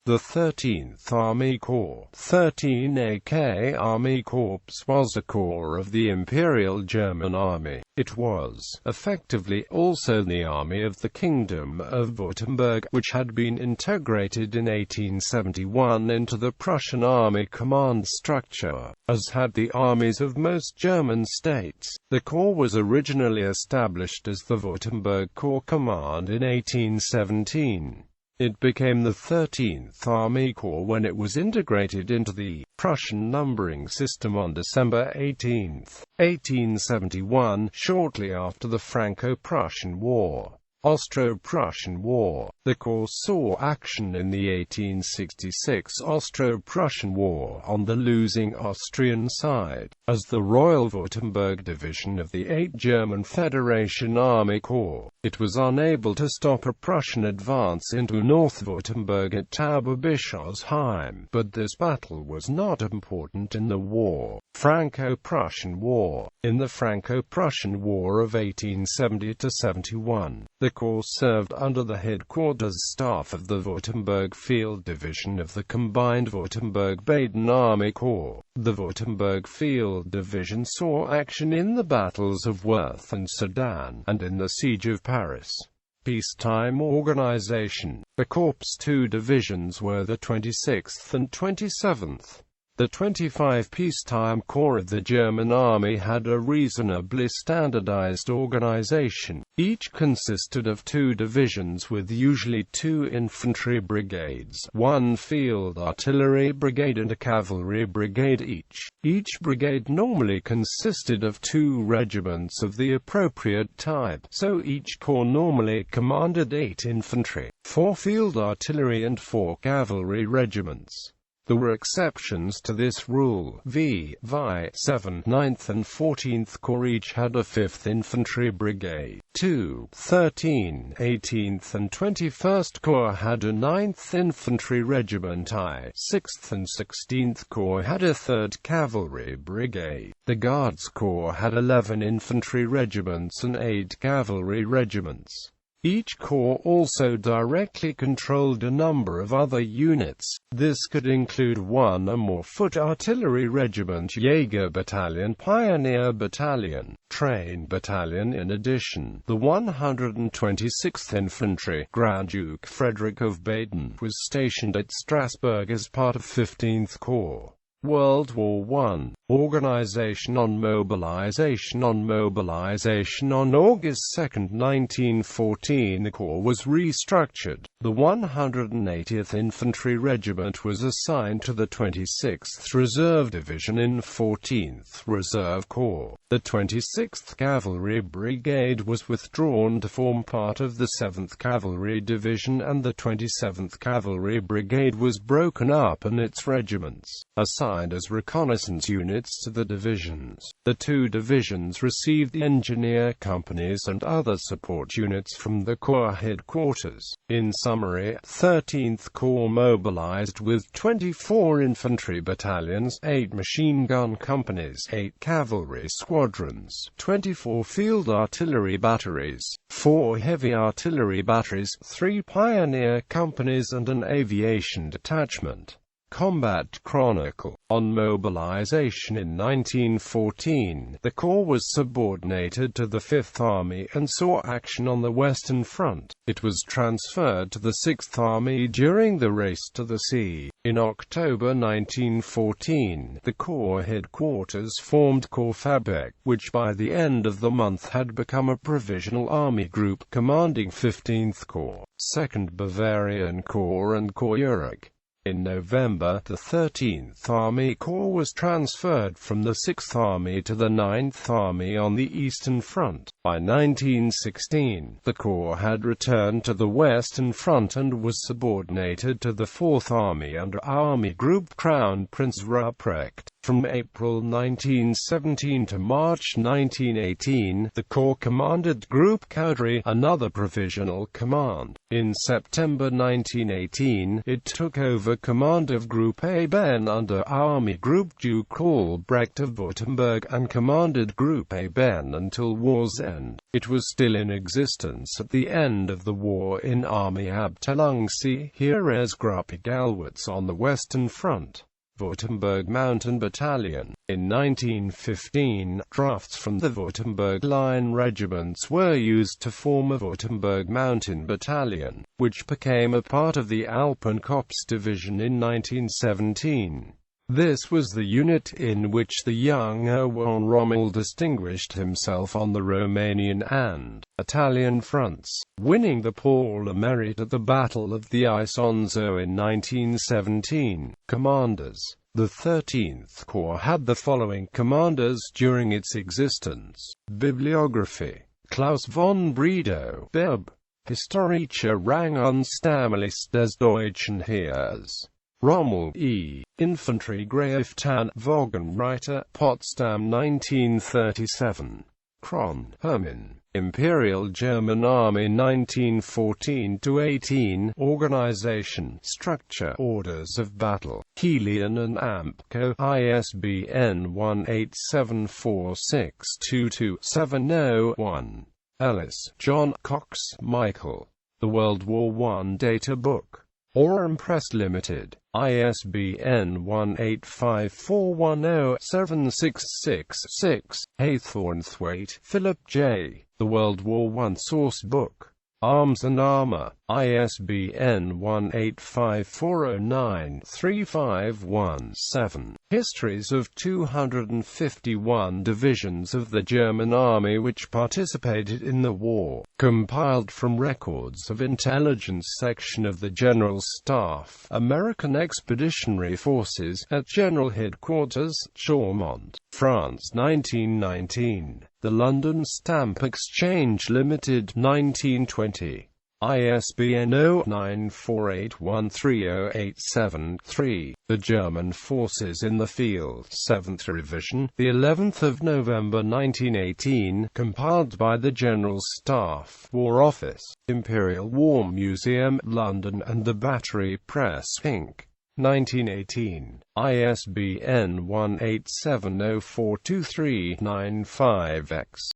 The 13th Army Corps, XIII AK Armee-Korps, was a corps of the Imperial German Army. It was, effectively, also the army of the Kingdom of Württemberg, which had been integrated in 1871 into the Prussian Army command structure, as had the armies of most German states. The corps was originally established as the Württemberg Corps Command in 1817. It became the 13th Army Corps when it was integrated into the Prussian numbering system on December 18, 1871, shortly after the Franco-Prussian War. Austro-Prussian War. The corps saw action in the 1866 Austro-Prussian War on the losing Austrian side, as the Royal Württemberg Division of the 8th German Federation Army Corps. It was unable to stop a Prussian advance into North Württemberg at Tauberbischofsheim, but this battle was not important in the war. Franco-Prussian War. In the Franco-Prussian War of 1870–71, the corps served under the headquarters staff of the Württemberg Field Division of the combined Württemberg-Baden Army Corps. The Württemberg Field Division saw action in the battles of Worth and Sedan, and in the Siege of Paris. Peacetime organization. The corps' two divisions were the 26th and 27th. The 25 peacetime corps of the German Army had a reasonably standardized organization. Each consisted of two divisions with usually two infantry brigades, one field artillery brigade and a cavalry brigade each. Each brigade normally consisted of two regiments of the appropriate type, so each corps normally commanded 8 infantry, 4 field artillery and 4 cavalry regiments. There were exceptions to this rule. VI, 7th, 9th and 14th Corps each had a 5th Infantry Brigade. 2, 13, 18th and 21st Corps had a 9th Infantry Regiment. 6th and 16th Corps had a 3rd Cavalry Brigade. The Guards Corps had 11 infantry regiments and 8 cavalry regiments. Each corps also directly controlled a number of other units. This could include one or more foot artillery regiment, Jaeger Battalion, Pioneer Battalion, Train Battalion. In addition, the 126th Infantry, Grand Duke Frederick of Baden, was stationed at Strasbourg as part of 15th Corps. World War I. Organization on Mobilization. On August 2, 1914, the Corps was restructured. The 180th Infantry Regiment was assigned to the 26th Reserve Division in 14th Reserve Corps. The 26th Cavalry Brigade was withdrawn to form part of the 7th Cavalry Division, and the 27th Cavalry Brigade was broken up and its regiments assigned as reconnaissance units to the divisions. The two divisions received the engineer companies and other support units from the Corps headquarters. In summary, 13th Corps mobilized with 24 infantry battalions, 8 machine gun companies, 8 cavalry squadrons, 24 field artillery batteries, 4 heavy artillery batteries, 3 pioneer companies and an aviation detachment. Combat Chronicle. On mobilization in 1914, the Corps was subordinated to the 5th Army and saw action on the Western Front. It was transferred to the 6th Army during the Race to the Sea. In October 1914, the Corps headquarters formed Corps Fabek, which by the end of the month had become a provisional army group commanding 15th Corps, 2nd Bavarian Corps and Corps Urach. In November, the 13th Army Corps was transferred from the 6th Army to the 9th Army on the Eastern Front. By 1916, the Corps had returned to the Western Front and was subordinated to the 4th Army under Army Group Crown Prince Ruprecht. From April 1917 to March 1918, the Corps commanded Group Caudry, another provisional command. In September 1918, it took over command of Group A Ben under Army Group Duke Albrecht of Württemberg, and commanded Group A Ben until war's end. It was still in existence at the end of the war in Armeeabteilung C, here as Gruppe Galwitz on the Western Front. Württemberg Mountain Battalion. In 1915, drafts from the Württemberg Line regiments were used to form a Württemberg Mountain Battalion, which became a part of the Alpenkorps division in 1917. This was the unit in which the young Erwin Rommel distinguished himself on the Romanian and Italian fronts, winning the Palm Merit at the Battle of the Isonzo in 1917. Commanders. The 13th Corps had the following commanders during its existence. Bibliography. Klaus von Bredow, Bib. Historischer Rang und Stammliste des Deutschen Heers. Rommel E. Infantry Graftan, Wagenreiter, Potsdam 1937. Kron, Hermann. Imperial German Army 1914–18. Organization, Structure, Orders of Battle. Kilian and Ampco, ISBN 1874622701. Ellis, John. Cox, Michael. The World War I Data Book. Aurum Press Limited. ISBN 1854107666. Haythornthwaite, Philip J. The World War I Source Book. Arms and Armor. ISBN 1854093517. Histories of 251 divisions of the German Army which participated in the war, compiled from records of Intelligence Section of the General Staff, American Expeditionary Forces, at General Headquarters, Chaumont, France 1919. The London Stamp Exchange Limited 1920. ISBN 0948130873. The German Forces in the Field, 7th Revision, the 11th of November 1918, compiled by the General Staff, War Office, Imperial War Museum, London, and the Battery Press, Inc. 1918. ISBN 1870423995-X.